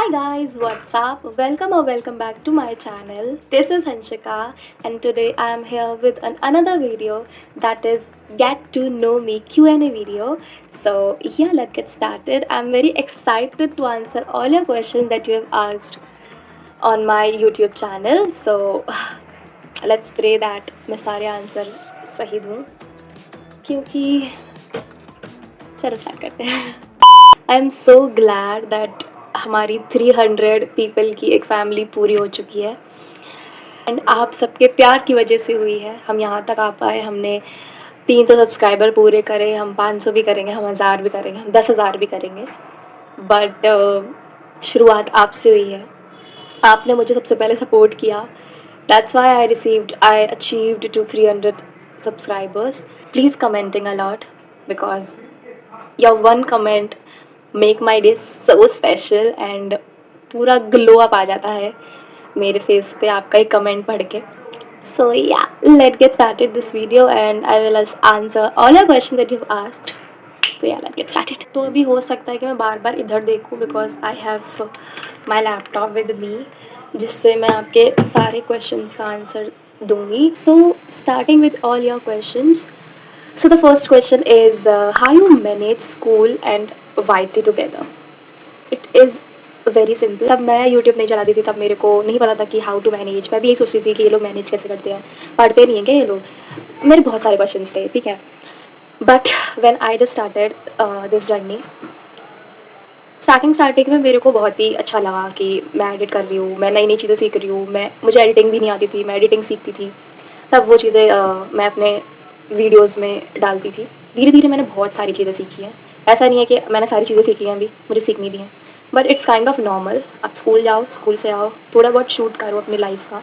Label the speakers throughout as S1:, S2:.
S1: Hi guys, what's up? Welcome or welcome back to my channel. This is Hanshika and today I am here with another video that is Get to Know Me Q&A video. So yeah, let's get started. I'm very excited to answer all your questions that you have asked on my YouTube channel. So let's pray that मैं सारे answer सही दूँ क्योंकि चलो start करते हैं. I am so glad that हमारी 300 people की एक फैमिली पूरी हो चुकी है एंड आप सबके प्यार की वजह से हुई है. हम यहाँ तक आ पाए. हमने 300 सब्सक्राइबर पूरे करे. हम 500 भी करेंगे, हम 1000 भी करेंगे, हम 10,000 भी करेंगे. बट शुरुआत आपसे हुई है. आपने मुझे सबसे पहले सपोर्ट किया. That's why I achieved to 300 subscribers. Please commenting a lot because your one comment make my day so special and पूरा ग्लो अप आ जाता है मेरे फेस पे आपका एक कमेंट पढ़ के. सो या let get started this video and I will answer all your question that you have asked. तो या लेट गेट स्टार्टेड. तो अभी हो सकता है कि मैं बार बार इधर देखूँ because I have my laptop with me जिससे मैं आपके सारे क्वेश्चंस का आंसर दूंगी. So starting with all your questions. So the first question is how you manage school and YT together. It is very simple. तब मैं YouTube नहीं चलाती थी तब मेरे को नहीं पता था कि how to manage. मैं भी यही सोचती थी कि ये लोग मैनेज कैसे करते हैं, पढ़ते नहीं हैं क्या ये लोग. मेरे बहुत सारे क्वेश्चंस थे, ठीक है. But when I just started this journey, starting में मेरे को बहुत ही अच्छा लगा कि मैं एडिट कर रही हूँ, मैं नई नई चीज़ें सीख रही हूँ. मुझे एडिटिंग भी नहीं आती थी, मैं एडिटिंग सीखती थी. तब वो चीज़ें मैं अपने वीडियोस में डालती थी. धीरे धीरे मैंने बहुत सारी चीज़ें सीखी हैं. ऐसा नहीं है कि मैंने सारी चीज़ें सीखी हैं, अभी मुझे सीखनी भी हैं. But it's kind of normal. आप स्कूल जाओ, स्कूल से आओ, थोड़ा बहुत शूट करो अपनी लाइफ का.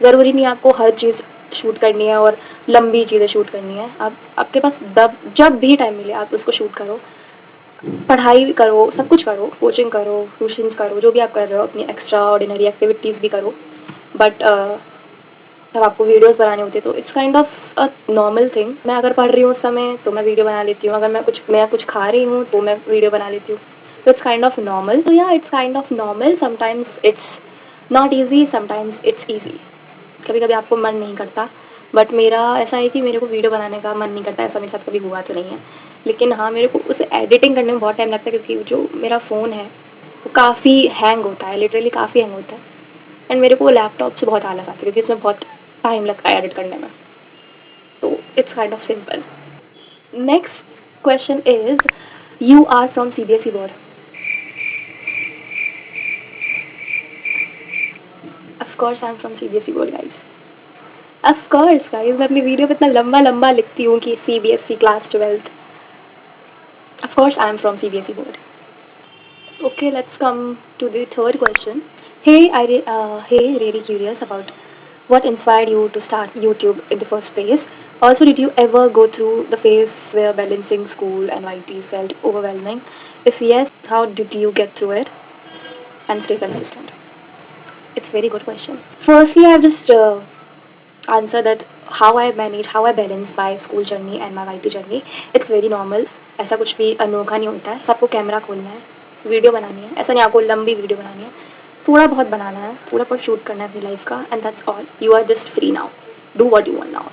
S1: ज़रूरी नहीं आपको हर चीज़ शूट करनी है और लंबी चीज़ें शूट करनी है. आपके पास जब भी टाइम मिले आप उसको शूट करो. पढ़ाई करो, सब कुछ करो, कोचिंग करो, ट्यूशन्स करो, जो भी आप कर रहे हो, अपनी एक्स्ट्रा ऑर्डिनरी एक्टिविटीज़ भी करो. बट तब आपको वीडियोस बनाने होते तो it's kind of a normal thing. मैं अगर पढ़ रही हूँ उस समय तो मैं वीडियो बना लेती हूँ. अगर मैं कुछ खा रही हूँ तो मैं वीडियो बना लेती हूँ. तो इट्स काइंड ऑफ नॉर्मल. तो या it's kind of normal. Sometimes it's not easy, sometimes it's easy. कभी कभी आपको मन नहीं करता. बट मेरा ऐसा है कि मेरे को वीडियो बनाने का मन नहीं करता. ऐसा मेरे साथ कभी हुआ तो नहीं है. लेकिन हाँ, मेरे को उसे एडिटिंग करने में बहुत टाइम लगता है क्योंकि जो मेरा फ़ोन है वो काफ़ी हैंग होता है, लिटरली काफ़ी हैंग होता है. एंड मेरे को लैपटॉप से बहुत आलस आती है क्योंकि इसमें बहुत टाइम लगता है एडिट करने में. तो it's kind of simple. Next question is you are from CBSE board. Of course I am from CBSE board guys. Of course guys, मैं अपनी वीडियो पे इतना लंबा लंबा लिखती हूँ कि CBSE class 12th. Of course I am from CBSE board. Okay, let's come to the third question. Hey, really curious about what inspired you to start YouTube in the first place. Also, did you ever go through the phase where balancing school and YT felt overwhelming? If yes, how did you get through it and stay consistent? It's a very good question. Firstly, I've just answered that how I balance my school journey and my YT journey. It's very normal. ऐसा कुछ भी अनोखा नहीं होता है. सबको camera खोलना है, वीडियो बनानी है. ऐसा नहीं आपको लंबी वीडियो बनानी है, थोड़ा बहुत बनाना है, थोड़ा बहुत शूट करना है अपनी लाइफ का. And that's all. You are just free now. Do what you want now.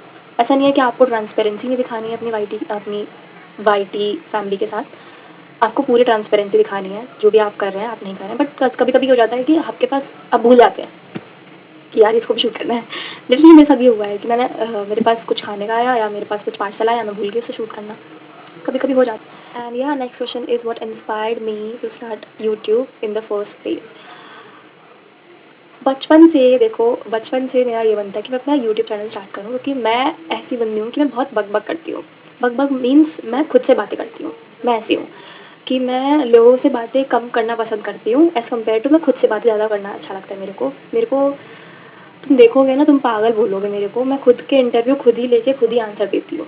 S1: ऐसा नहीं है कि आपको ट्रांसपेरेंसी नहीं दिखानी है अपनी YT फैमिली के साथ. आपको पूरी ट्रांसपेरेंसी दिखानी है. जो भी आप कर रहे हैं आप नहीं कर रहे हैं. बट कभी कभी हो जाता है कि आपके पास आप भूल जाते हैं कि यार इसको भी शूट करना है. लिटरली मेरे साथ ये हुआ है कि मेरे पास कुछ खाने का आया या मेरे पास कुछ पार्सल आया, मैं भूल गई उसे शूट करना. कभी कभी हो जाता है. And yeah next question is what inspired me to start YouTube in the first place. बचपन से मेरा ये बनता है कि मैं अपना यूट्यूब चैनल स्टार्ट करूँ क्योंकि मैं ऐसी बंदी हूँ कि मैं बहुत बक करती हूँ. बक मीन्स मैं खुद से बातें करती हूँ. मैं ऐसी हूँ कि मैं लोगों से बातें कम करना पसंद करती हूँ एज़ कम्पेयर टू मैं खुद से बातें ज़्यादा करना अच्छा लगता है मेरे को. तुम देखोगे ना, तुम पागल बोलोगे मेरे को. मैं खुद के इंटरव्यू खुद ही लेके खुद ही आंसर देती हूँ.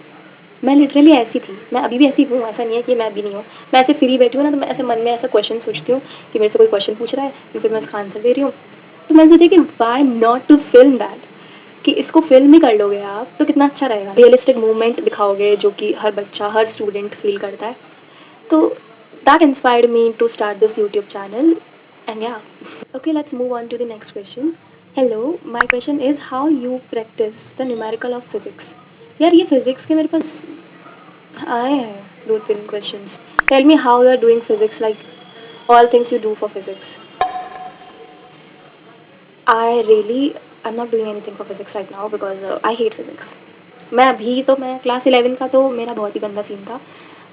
S1: मैं लिटरली ऐसी थी, मैं अभी भी ऐसी हूँ. ऐसा नहीं है कि मैं अभी नहीं हूँ. मैं ऐसे फ्री बैठी हूँ ना तो मैं ऐसे मन में ऐसा क्वेश्चन सोचती हूँ कि मेरे से कोई क्वेश्चन पूछ रहा है फिर मैं उसका आंसर दे रही हूँ. तो मैंने सोचा कि why not to film that, कि इसको फिल्म ही कर लोगे आप तो कितना अच्छा रहेगा. रियलिस्टिक मूवमेंट दिखाओगे जो कि हर बच्चा, हर स्टूडेंट फील करता है. तो that inspired me to start this YouTube channel. And yeah. Okay, let's move on to the next question. Hello, my question is how you practice the numerical of physics. यार ये physics के मेरे पास आए हैं 2-3 questions. Tell me how you are doing physics, like all things you do for physics. I'm not doing anything for physics right now because I hate physics. मैं class 11 का तो मेरा बहुत ही गंदा सीन था.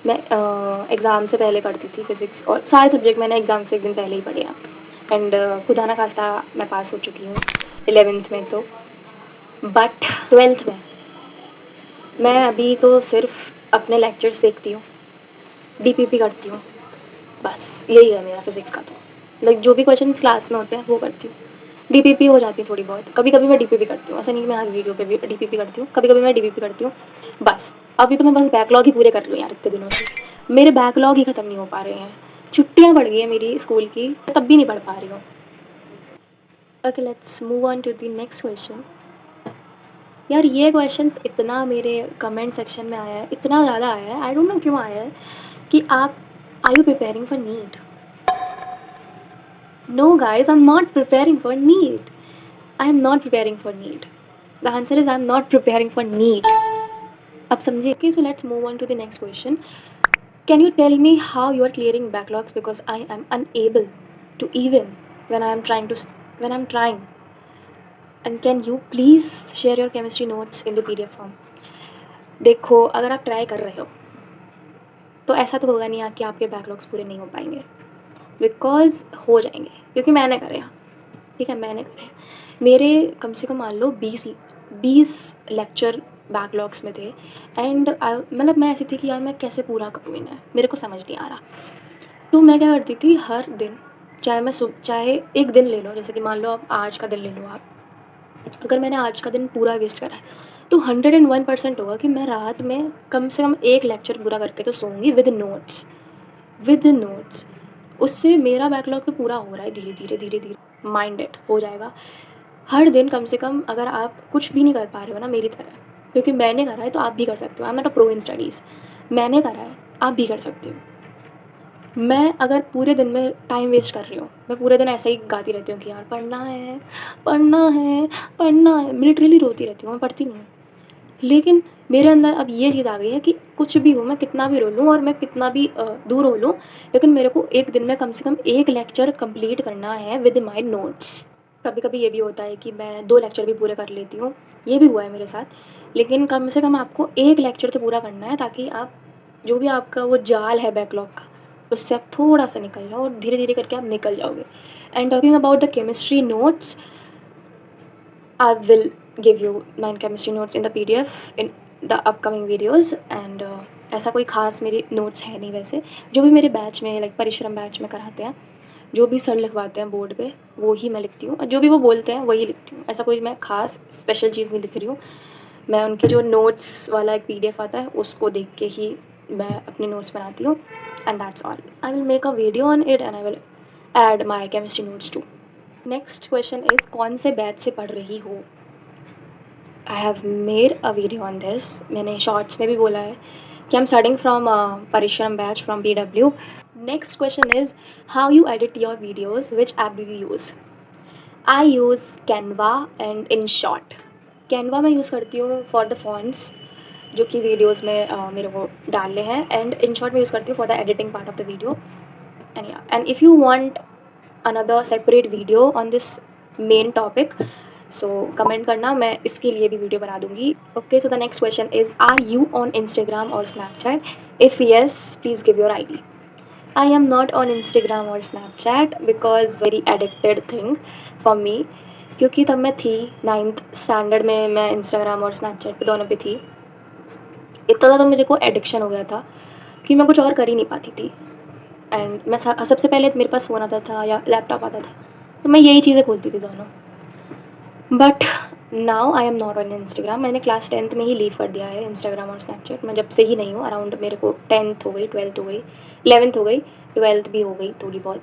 S1: मैं एग्ज़ाम से पहले पढ़ती थी फिज़िक्स, और सारे सब्जेक्ट मैंने एग्ज़ाम से एक दिन पहले ही पढ़े हैं. एंड खुदा ना खास्ता मैं पास हो चुकी हूँ 11th में तो. बट 12th में मैं अभी तो सिर्फ अपने लेक्चर्स देखती हूँ, डीपीपी करती हूँ, बस यही है मेरा फिज़िक्स का. तो लाइक जो भी क्वेश्चन क्लास में होते हैं वो करती हूँ. डीपीपी हो जाती है थोड़ी बहुत, कभी कभी मैं डीपीपी करती हूँ, ऐसा नहीं कि मैं हर वीडियो पे भी डीपीपी करती हूँ, कभी कभी मैं डीपीपी करती हूँ. बस अभी तो मैं बस बैकलॉग ही पूरे कर रही हूँ यार. इतने दिनों से मेरे बैकलॉग ही ख़त्म नहीं हो पा रहे हैं. छुट्टियाँ पड़ गई हैं मेरी स्कूल की, तब भी नहीं पढ़ पा रही हूँ. Okay, let's move on to the next question. यार ये क्वेश्चंस इतना मेरे कमेंट सेक्शन में आया है, इतना ज़्यादा आया है, आई डोंट नो क्यों आया है, कि आप are you preparing for NEET. No guys, I am not preparing for NEET. I am not preparing for NEET. The answer is I am not preparing for NEET. अब समझिए. Okay, so let's move on to the next question. Can you tell me how you are clearing backlogs, because I am unable to even when I'm trying. And can you please share your chemistry notes in the PDF form. देखो, अगर आप try कर रहे हो तो ऐसा तो होगा नहीं कि आपके बैकलॉग्स पूरे नहीं हो पाएंगे, बिकॉज हो जाएंगे, क्योंकि मैंने करे हैं. ठीक है, मैंने करे हैं. मेरे कम से कम मान लो 20 लेक्चर बैकलॉग्स में थे. एंड मतलब मैं ऐसी थी कि यार मैं कैसे पूरा करूँ इन्हें, मेरे को समझ नहीं आ रहा. तो मैं क्या करती थी, हर दिन, चाहे एक दिन ले लो, जैसे कि मान लो आप आज का दिन ले लो. आप अगर मैंने आज का दिन पूरा वेस्ट करा है तो 101% होगा कि मैं रात में कम से कम एक लेक्चर पूरा करके तो सोऊंगी विद नोट्स. उससे मेरा बैकलॉग तो पूरा हो रहा है धीरे धीरे माइंडेड हो जाएगा. हर दिन कम से कम, अगर आप कुछ भी नहीं कर पा रहे हो ना मेरी तरह, क्योंकि मैंने करा है तो आप भी कर सकते हो. आई am not a pro in studies. मैंने करा है, आप भी कर सकते हो. मैं अगर पूरे दिन में टाइम वेस्ट कर रही हूँ, मैं पूरे दिन ऐसे ही गाती रहती हूँ कि यार पढ़ना है पढ़ना है पढ़ना है, मैं लिटरली रोती रहती हूँ, मैं पढ़ती नहीं हूँ. लेकिन मेरे अंदर अब ये चीज़ आ गई है कि कुछ भी हो, मैं कितना भी रो लूँ और मैं कितना भी दूर हो लूँ, लेकिन मेरे को एक दिन में कम से कम एक लेक्चर कंप्लीट करना है विद माई नोट्स. कभी कभी ये भी होता है कि मैं 2 लेक्चर भी पूरे कर लेती हूँ, ये भी हुआ है मेरे साथ. लेकिन कम से कम आपको एक लेक्चर तो पूरा करना है, ताकि आप जो भी आपका वो जाल है बैकलॉग का, उससे आप थोड़ा सा निकल जाओ, और धीरे धीरे करके आप निकल जाओगे. And talking about the chemistry notes, I will give you my chemistry notes in the PDF in the upcoming videos. And ऐसा कोई ख़ास मेरी नोट्स है नहीं वैसे. जो भी मेरे बैच में, लाइक परिश्रम बैच में कराते हैं, जो भी सर लिखवाते हैं बोर्ड पे, वो ही मैं लिखती हूँ, और जो भी वो बोलते हैं वही लिखती हूँ. ऐसा कोई मैं ख़ास स्पेशल चीज़ नहीं लिख रही हूँ. मैं उनके जो नोट्स वाला एक PDF आता है उसको देख के ही मैं अपने नोट्स बनाती हूँ. And that's all. I will make a video on it and I will add my chemistry notes too. Next question is, कौन से बैच से पढ़ रही हो. I have made a video on this. मैंने शॉर्ट्स में भी बोला है कि I am starting from Parishram batch from BW. Next question is, how you edit your videos, which app do you use. I use Canva and in short. Canva मैं use करती हूँ for the fonts जो कि videos में मेरे को डालने हैं, एंड इन शॉर्ट मैं यूज़ करती हूँ for the editing part of the video. And if you want another separate video on this main topic, so comment करना, मैं इसके लिए भी वीडियो बना दूँगी. Okay, so the next question is, are you on Instagram or Snapchat. If yes, please give your ID. I am not on Instagram or Snapchat because very addicted thing for me. क्योंकि तब मैं थी 9th standard में, मैं Instagram or Snapchat पे दोनों पे थी. इतना ज़्यादा मुझे को एडिक्शन हो गया था कि मैं कुछ और कर ही नहीं पाती थी. एंड मैं सबसे पहले मेरे पास फ़ोन आता था या लैपटॉप आता था, तो मैं यही चीज़ें खोलती थी दोनों. But now I am not on Instagram. मैंने क्लास 10th में ही लीव कर दिया है इंस्टाग्राम और स्नैपचैट. मैं जब से ही नहीं हूँ. अराउंड मेरे को 10th हो गई, 12th हो गई, 11th हो गई, 12th भी हो गई थोड़ी बहुत.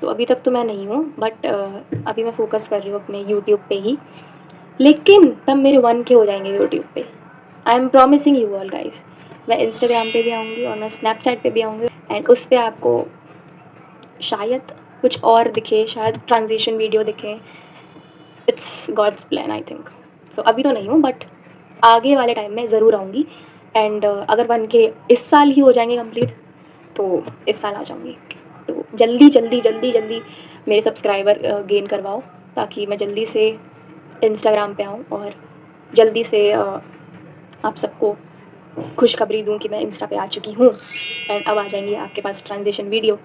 S1: तो अभी तक तो मैं नहीं हूँ, बट अभी मैं फोकस कर रही हूँ अपने यूट्यूब पे ही. लेकिन तब मेरे 1K हो जाएंगे यूट्यूब पे. I am promising you all guys. मैं इंस्टाग्राम पे भी आऊँगी और मैं स्नैपचैट पे भी आऊँगी, एंड उस पर आपको शायद कुछ और दिखे, शायद ट्रांजिशन वीडियो दिखे। It's God's plan I think. So अभी तो नहीं हूँ, बट आगे वाले टाइम में ज़रूर आऊँगी। एंड अगर बन के इस साल ही हो जाएंगे कंप्लीट तो इस साल आ जाऊँगी। तो जल्दी जल्दी जल्दी जल्दी मेरे सब्सक्राइबर गेन करवाओ, ताकि मैं जल्दी से इंस्टाग्राम पे आऊँ और जल्दी से आप सबको खुशखबरी दूँ कि मैं इंस्टा पे आ चुकी हूँ। एंड अब आ जाएंगी आपके पास transition video.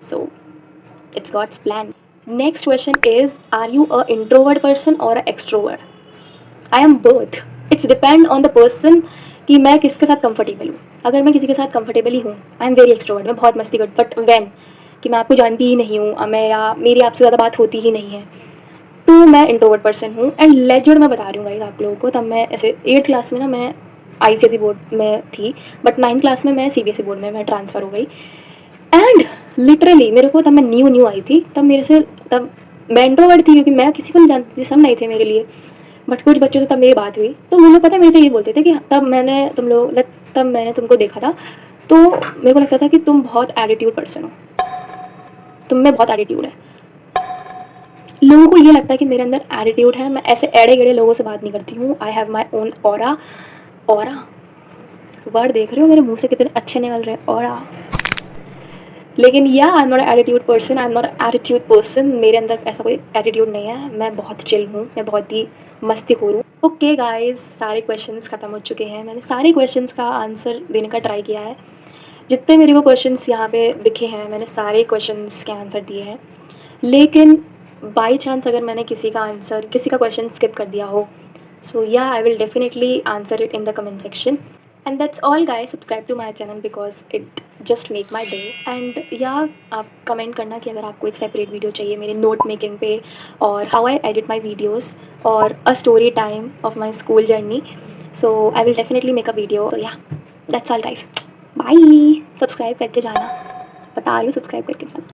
S1: So it's God's plan. Next question is, are you a introvert person or a extrovert? I am both. It's depend on the person कि मैं किसके साथ कंफर्टेबल हूँ। अगर मैं किसी के साथ कंफर्टेबल ही हूँ, आई एम वेरी एक्सट्रोवर्ट, मैं बहुत मस्ती करती, बट वैन कि मैं आपको जानती ही नहीं हूँ, मैं या मेरी आपसे ज़्यादा बात होती ही नहीं है, तो मैं इंट्रोवर्ट पर्सन हूँ। एंड लेजेंड मैं बता रही हूँ गाइस आप लोगों को, तब मैं ऐसे 8th क्लास में ना मैं ICSE बोर्ड में थी, बट 9th क्लास में मैं CBSE बोर्ड में मैं ट्रांसफ़र हो गई। एंड लिटरली मेरे को, तब मैं न्यू आई थी, तब मेरे से, तब मैं इंट्रोवर्ट थी क्योंकि मैं किसी को नहीं जानती थी, सब नहीं थे मेरे लिए। बट कुछ बच्चों से तब मेरी बात हुई तो मुझे पता है, मेरे से ये बोलते थे कि तब मैंने तुमको देखा था तो मेरे को लगता था कि तुम बहुत एटीट्यूड पर्सन हो, तुम में बहुत एटीट्यूड है। लोगों को ये लगता है कि मेरे अंदर एटीट्यूड है, मैं ऐसे एड़े गड़े लोगों से बात नहीं करती हूँ। I have my own aura. Aura word देख रहे हो मेरे मुंह से कितने अच्छे निकल रहे हैं, ऑरा। लेकिन या आई am not attitude person, I am not attitude person, मेरे अंदर ऐसा कोई एटीट्यूड नहीं है, मैं बहुत चिल हूँ, मैं बहुत ही मस्तीखोर हूँ। ओके गाइज, सारे क्वेश्चंस ख़त्म हो चुके हैं, मैंने सारे क्वेश्चंस का आंसर देने का ट्राई किया है। जितने मेरे को क्वेश्चंस यहाँ पे दिखे हैं, मैंने सारे क्वेश्चंस के आंसर दिए हैं। लेकिन बाई चांस अगर मैंने किसी का क्वेश्चन स्किप कर दिया हो, so yeah I will definitely answer it in the comment section. And that's all guys, subscribe to my channel because it just make my day. And yeah आप comment करना कि अगर आपको एक सेपरेट वीडियो चाहिए मेरे नोट मेकिंग पे, और how I edit my videos, और a story time of my school journey, so I will definitely make a video. तो या that's all guys, bye. Subscribe करके जाना, बता रही हूँ, सब्सक्राइब करके जाना।